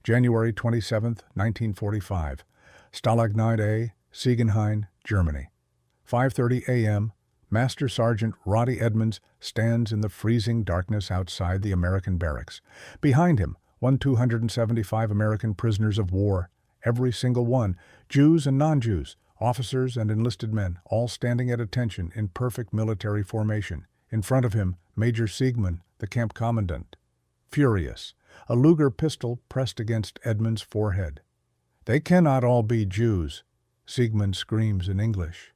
January 27, 1945. Stalagnite A, Ziegenhain, Germany. 5:30 a.m., Master Sergeant Roddy Edmonds stands in the freezing darkness outside the American barracks. Behind him, 275 American prisoners of war, every single one, Jews and non-Jews, officers and enlisted men, all standing at attention in perfect military formation. In front of him, Major Siegmann, the camp commandant. Furious, a Luger pistol pressed against Edmonds' forehead. "They cannot all be Jews," Siegmann screams in English.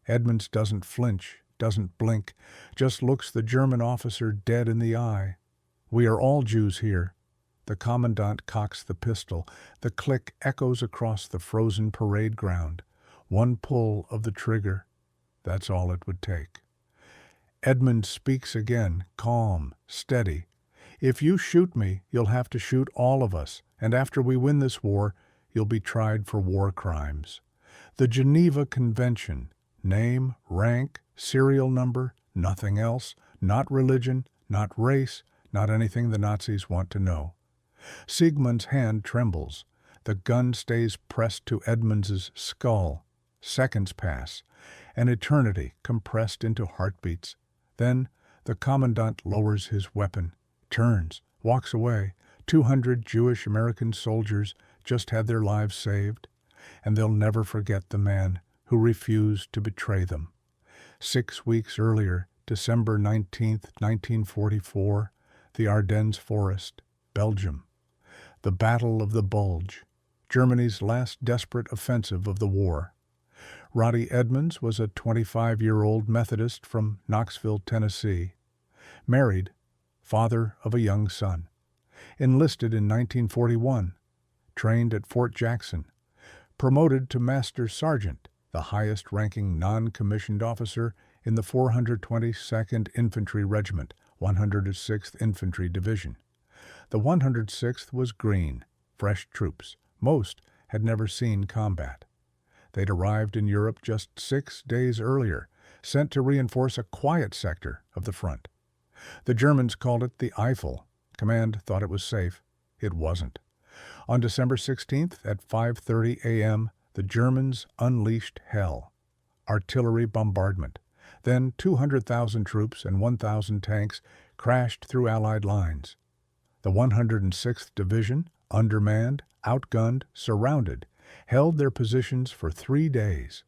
Edmonds doesn't flinch, doesn't blink, just looks the German officer dead in the eye. "We are all Jews here." The commandant cocks the pistol. The click echoes across the frozen parade ground. One pull of the trigger. That's all it would take. Edmonds speaks again, calm, steady. "If you shoot me, you'll have to shoot all of us, and after we win this war, you'll be tried for war crimes. The Geneva Convention, name, rank, serial number, nothing else, not religion, not race, not anything the Nazis want to know." Siegmund's hand trembles. The gun stays pressed to Edmonds's skull. Seconds pass, an eternity compressed into heartbeats. Then the commandant lowers his weapon, turns, walks away. 200 Jewish American soldiers just had their lives saved, and they'll never forget the man who refused to betray them. 6 weeks earlier, December 19th, 1944, the Ardennes Forest, Belgium. The Battle of the Bulge, Germany's last desperate offensive of the war. Roddy Edmonds was a 25-year-old Methodist from Knoxville, Tennessee. Married, father of a young son. Enlisted in 1941. Trained at Fort Jackson. Promoted to Master Sergeant, the highest-ranking non-commissioned officer in the 422nd Infantry Regiment, 106th Infantry Division. The 106th was green, fresh troops. Most had never seen combat. They'd arrived in Europe just 6 days earlier, sent to reinforce a quiet sector of the front. The Germans called it the Eifel. Command thought it was safe. It wasn't. On December 16th at 5:30 a.m., the Germans unleashed hell. Artillery bombardment. Then 200,000 troops and 1,000 tanks crashed through Allied lines. The 106th Division, undermanned, outgunned, surrounded, held their positions for 3 days.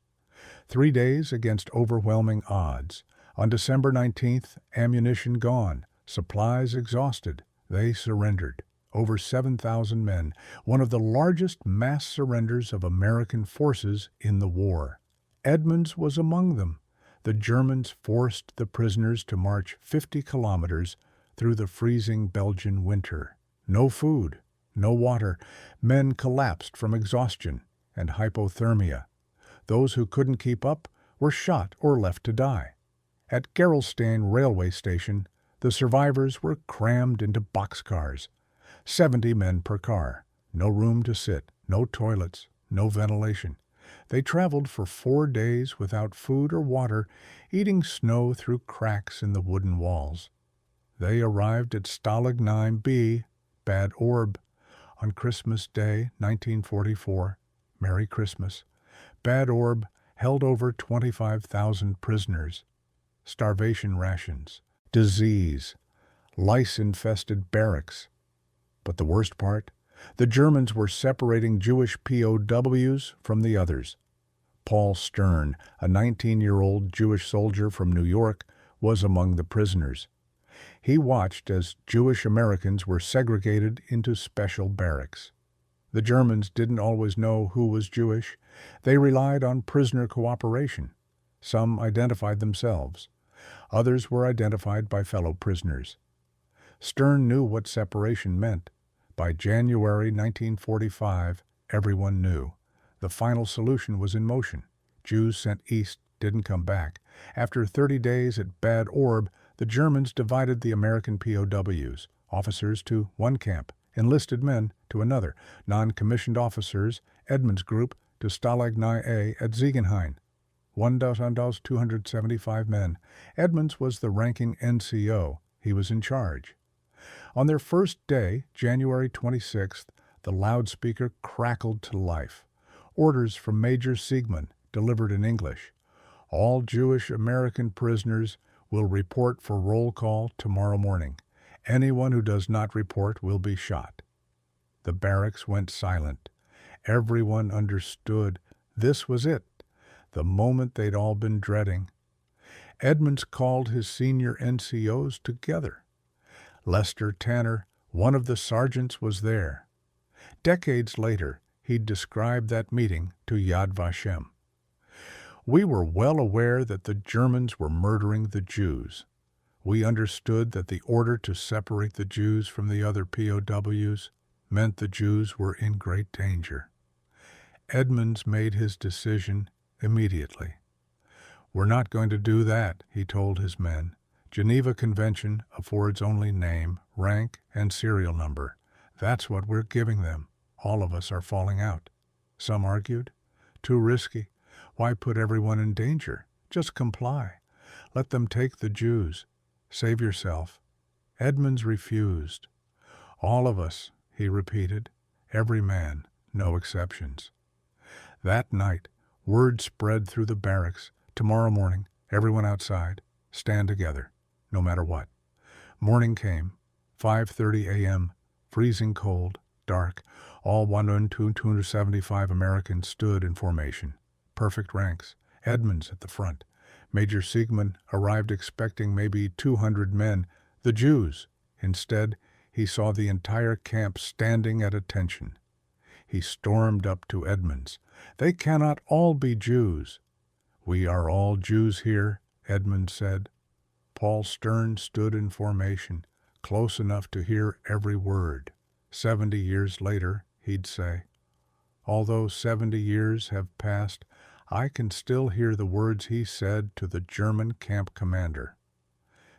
3 days against overwhelming odds. On December 19th, ammunition gone, supplies exhausted, they surrendered. Over 7,000 men, one of the largest mass surrenders of American forces in the war. Edmonds was among them. The Germans forced the prisoners to march 50 kilometers through the freezing Belgian winter. No food, no water. Men collapsed from exhaustion and hypothermia. Those who couldn't keep up were shot or left to die. At Gerolstein railway station, the survivors were crammed into boxcars. 70 men per car. No room to sit, no toilets, no ventilation. They traveled for 4 days without food or water, eating snow through cracks in the wooden walls. They arrived at Stalagnite B, Bad Orb, on Christmas Day, 1944. Merry Christmas. Bad Orb held over 25,000 prisoners. Starvation rations, disease, lice-infested barracks. But the worst part? The Germans were separating Jewish POWs from the others. Paul Stern, a 19-year-old Jewish soldier from New York, was among the prisoners. He watched as Jewish Americans were segregated into special barracks. The Germans didn't always know who was Jewish. They relied on prisoner cooperation. Some identified themselves. Others were identified by fellow prisoners. Stern knew what separation meant. By January 1945, everyone knew. The final solution was in motion. Jews sent east didn't come back. After 30 days at Bad Orb, the Germans divided the American POWs, officers to one camp, enlisted men to another, non-commissioned officers, Edmonds Group, to Stalagnite A at Ziegenhain. 1,275 men. Edmonds was the ranking NCO. He was in charge. On their first day, January 26th, The loudspeaker crackled to life. Orders from Major Siegman, delivered in English. All Jewish American prisoners will report for roll call tomorrow morning. Anyone who does not report will be shot. The barracks went silent. Everyone understood this was it, the moment they'd all been dreading. Edmonds called his senior NCOs together. Lester Tanner, one of the sergeants, was there. Decades later, he'd described that meeting to Yad Vashem. We were well aware that the Germans were murdering the Jews. We understood that the order to separate the Jews from the other POWs meant the Jews were in great danger. Edmonds made his decision immediately. "We're not going to do that," he told his men. "Geneva Convention affords only name, rank, and serial number. That's what we're giving them. All of us are falling out." Some argued, "Too risky. Why put everyone in danger? Just comply. Let them take the Jews. Save yourself." Edmonds refused. "All of us," he repeated. "Every man, no exceptions." That night, word spread through the barracks. Tomorrow morning, everyone outside, stand together, no matter what. Morning came, 5:30 a.m., freezing cold, dark. All 275 Americans stood in formation. Perfect ranks. Edmonds at the front. Major Siegman arrived expecting maybe 200 men, the Jews. Instead, he saw the entire camp standing at attention. He stormed up to Edmonds. "They cannot all be Jews." "We are all Jews here," Edmonds said. Paul Stern stood in formation, close enough to hear every word. 70 years later, he'd say, "Although 70 years have passed, I can still hear the words he said to the German camp commander."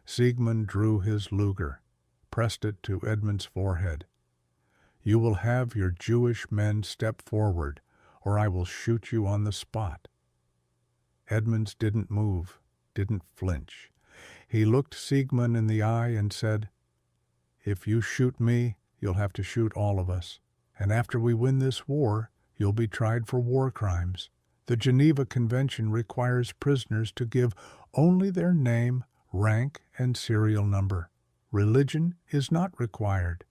Siegmund drew his Luger, pressed it to Edmonds' forehead. "You will have your Jewish men step forward, or I will shoot you on the spot." Edmonds didn't move, didn't flinch. He looked Siegmund in the eye and said, "If you shoot me, you'll have to shoot all of us. And after we win this war, you'll be tried for war crimes. The Geneva Convention requires prisoners to give only their name, rank, and serial number. Religion is not required."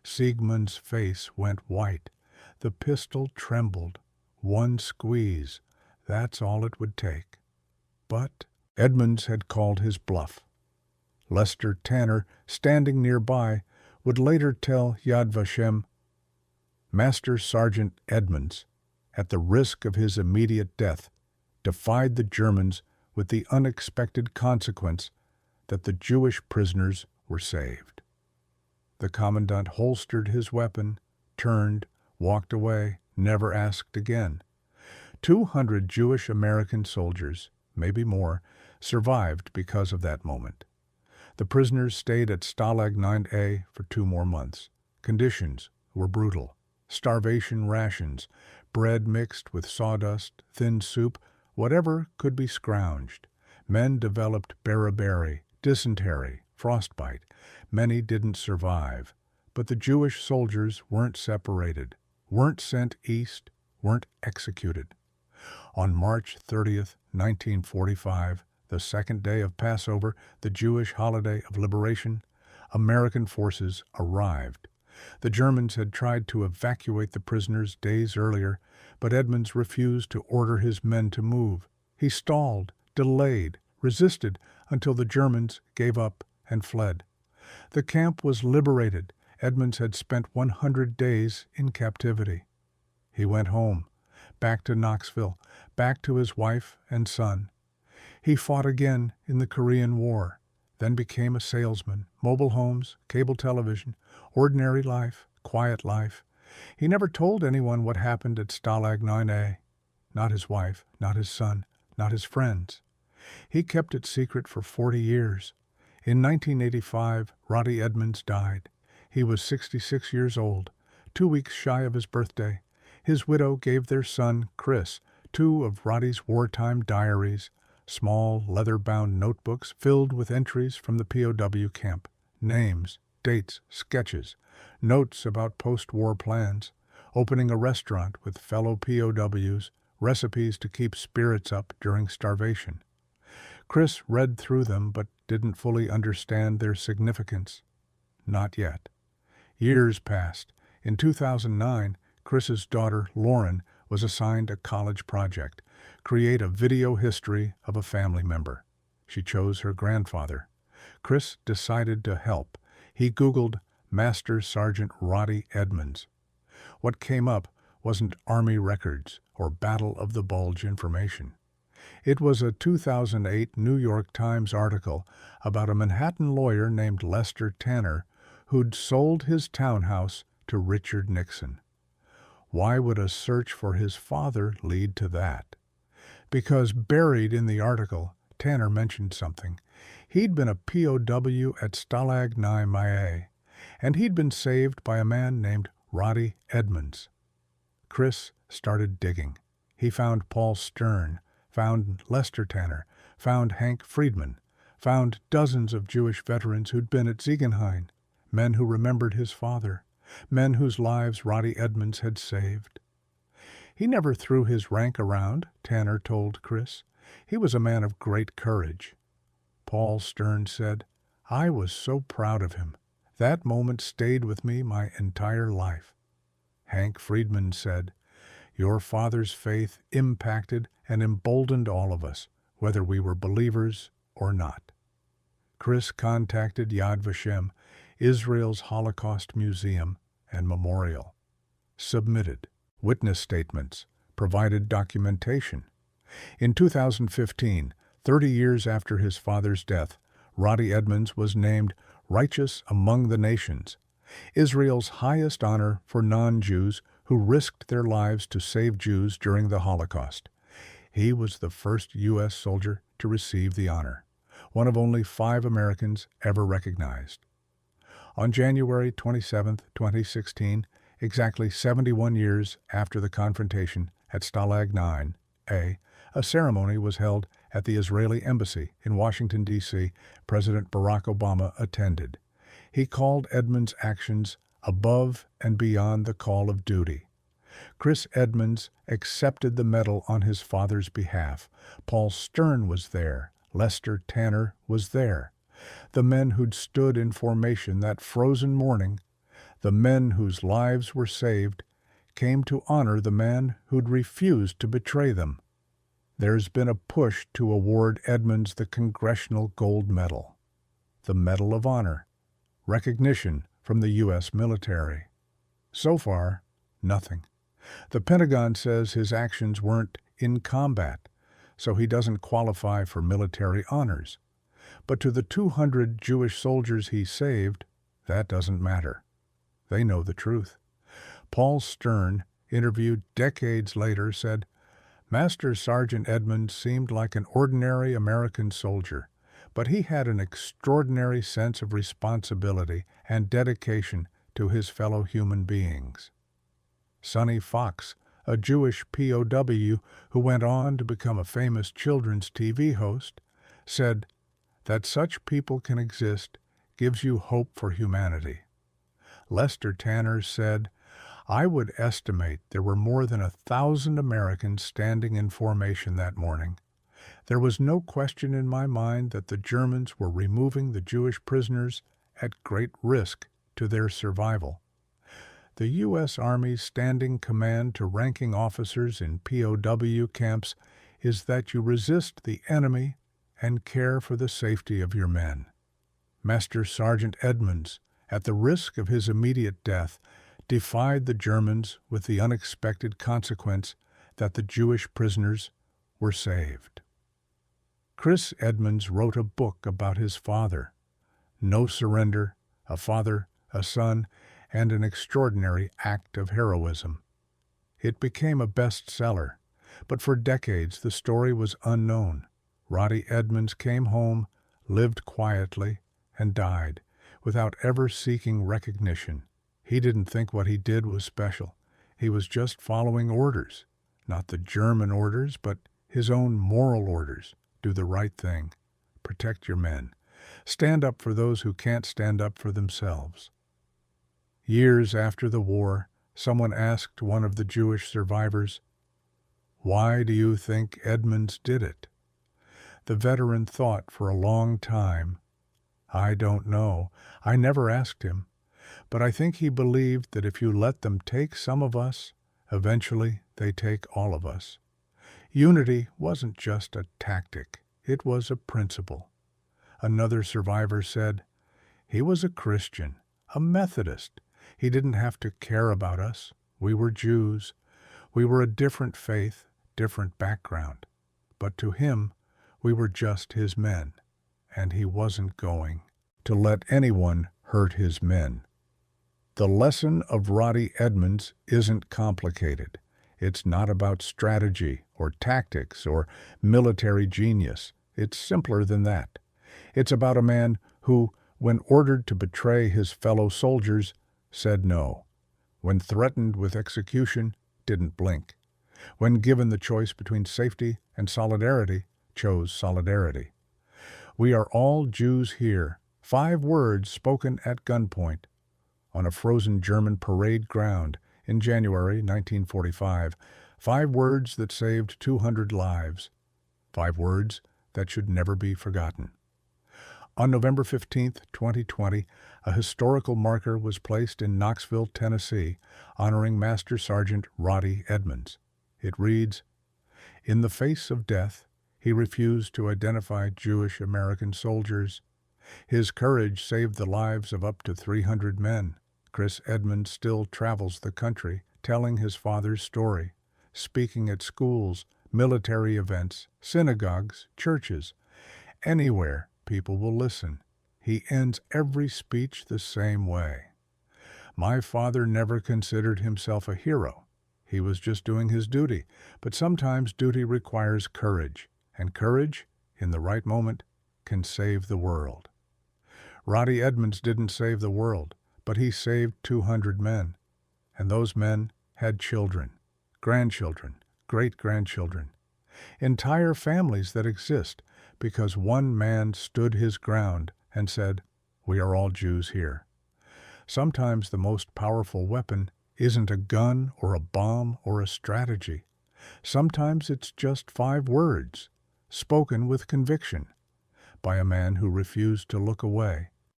Siegmund's face went white. The pistol trembled. One squeeze. That's all it would take. But Edmonds had called his bluff. Lester Tanner, standing nearby, would later tell Yad Vashem, "Master Sergeant Edmonds, at the risk of his immediate death, defied the Germans with the unexpected consequence that the Jewish prisoners were saved." The commandant holstered his weapon, turned, walked away, never asked again. 200 Jewish American soldiers, maybe more, survived because of that moment. The prisoners stayed at Stalag 9A for 2 more months. Conditions were brutal. Starvation rations, bread mixed with sawdust, thin soup, whatever could be scrounged. Men developed beriberi, dysentery, frostbite. Many didn't survive. But the Jewish soldiers weren't separated, weren't sent east, weren't executed. On March 30th, 1945, the second day of Passover, the Jewish holiday of liberation, American forces arrived. The Germans had tried to evacuate the prisoners days earlier, but Edmonds refused to order his men to move. He stalled, delayed, resisted until the Germans gave up and fled. The camp was liberated. Edmonds had spent 100 days in captivity. He went home, back to Knoxville, back to his wife and son. He fought again in the Korean War, then became a salesman, mobile homes, cable television, ordinary life, quiet life. He never told anyone what happened at Stalag 9A. Not his wife, not his son, not his friends. He kept it secret for 40 years. In 1985, Roddy Edmonds died. He was 66 years old, 2 weeks shy of his birthday. His widow gave their son, Chris, 2 of Roddy's wartime diaries, small leather-bound notebooks filled with entries from the POW camp, names, dates, sketches, notes about post-war plans, opening a restaurant with fellow POWs, recipes to keep spirits up during starvation. Chris read through them but didn't fully understand their significance. Not yet. Years passed. In 2009, Chris's daughter, Lauren, was assigned a college project, create a video history of a family member. She chose her grandfather. Chris decided to help. He Googled Master Sergeant Roddy Edmonds. What came up wasn't Army records or Battle of the Bulge information. It was a 2008 New York Times article about a Manhattan lawyer named Lester Tanner who'd sold his townhouse to Richard Nixon. Why would a search for his father lead to that? Because buried in the article, Tanner mentioned something. He'd been a POW at Stalag 9 Maia, and he'd been saved by a man named Roddy Edmonds. Chris started digging. He found Paul Stern, found Lester Tanner, found Hank Friedman, found dozens of Jewish veterans who'd been at Ziegenhain, men who remembered his father, men whose lives Roddy Edmonds had saved. He never threw his rank around, Tanner told Chris. He was a man of great courage. Paul Stern said, "I was so proud of him. That moment stayed with me my entire life." Hank Friedman said, "Your father's faith impacted and emboldened all of us, whether we were believers or not." Chris contacted Yad Vashem, Israel's Holocaust Museum and Memorial. Submitted witness statements, provided documentation. In 2015, 30 years after his father's death, Roddy Edmonds was named Righteous Among the Nations, Israel's highest honor for non-Jews who risked their lives to save Jews during the Holocaust. He was the first U.S. soldier to receive the honor, one of only 5 Americans ever recognized. On January 27, 2016, exactly 71 years after the confrontation at Stalag 9A, a ceremony was held at the Israeli Embassy in Washington, D.C. President Barack Obama attended. He called Edmonds' actions above and beyond the call of duty. Chris Edmonds accepted the medal on his father's behalf. Paul Stern was there. Lester Tanner was there. The men who'd stood in formation that frozen morning, the men whose lives were saved, came to honor the man who'd refused to betray them. There's been a push to award Edmonds the Congressional Gold Medal, the Medal of Honor, recognition from the U.S. military. So far, nothing. The Pentagon says his actions weren't in combat, so he doesn't qualify for military honors. But to the 200 Jewish soldiers he saved, that doesn't matter. They know the truth. Paul Stern, interviewed decades later, said, "Master Sergeant Edmonds seemed like an ordinary American soldier, but he had an extraordinary sense of responsibility and dedication to his fellow human beings." Sonny Fox, a Jewish POW who went on to become a famous children's TV host, said, "That such people can exist gives you hope for humanity." Lester Tanner said, "I would estimate there were more than 1,000 Americans standing in formation that morning. There was no question in my mind that the Germans were removing the Jewish prisoners at great risk to their survival." The U.S. Army's standing command to ranking officers in POW camps is that you resist the enemy and care for the safety of your men. Master Sergeant Edmonds, at the risk of his immediate death, defied the Germans with the unexpected consequence that the Jewish prisoners were saved. Chris Edmonds wrote a book about his father, No Surrender, A Father, a Son, and an Extraordinary Act of Heroism. It became a bestseller, but for decades the story was unknown. Roddy Edmonds came home, lived quietly, and died without ever seeking recognition. He didn't think what he did was special. He was just following orders, not the German orders, but his own moral orders. Do the right thing. Protect your men. Stand up for those who can't stand up for themselves. Years after the war, someone asked one of the Jewish survivors, "Why do you think Edmonds did it?" The veteran thought for a long time. "I don't know. I never asked him. But I think he believed that if you let them take some of us, eventually they take all of us." Unity wasn't just a tactic. It was a principle. Another survivor said, "He was a Christian, a Methodist. He didn't have to care about us. We were Jews. We were a different faith, different background. But to him, we were just his men, and he wasn't going to let anyone hurt his men." The lesson of Roddy Edmonds isn't complicated. It's not about strategy or tactics or military genius. It's simpler than that. It's about a man who, when ordered to betray his fellow soldiers, said no. When threatened with execution, didn't blink. When given the choice between safety and solidarity, chose solidarity. We are all Jews here. 5 words spoken at gunpoint on a frozen German parade ground in January 1945. 5 words that saved 200 lives. 5 words that should never be forgotten. On November 15, 2020, a historical marker was placed in Knoxville, Tennessee, honoring Master Sergeant Roddy Edmonds. It reads, "In the face of death, he refused to identify Jewish American soldiers. His courage saved the lives of up to 300 men. Chris Edmonds still travels the country, telling his father's story, speaking at schools, military events, synagogues, churches. Anywhere people will listen. He ends every speech the same way. My father never considered himself a hero. He was just doing his duty. But sometimes duty requires courage, and courage, in the right moment, can save the world." Roddy Edmonds didn't save the world, but he saved 200 men. And those men had children, grandchildren, great-grandchildren, entire families that exist because one man stood his ground and said, "We are all Jews here." Sometimes the most powerful weapon isn't a gun or a bomb or a strategy. Sometimes it's just 5 words, spoken with conviction, by a man who refused to look away,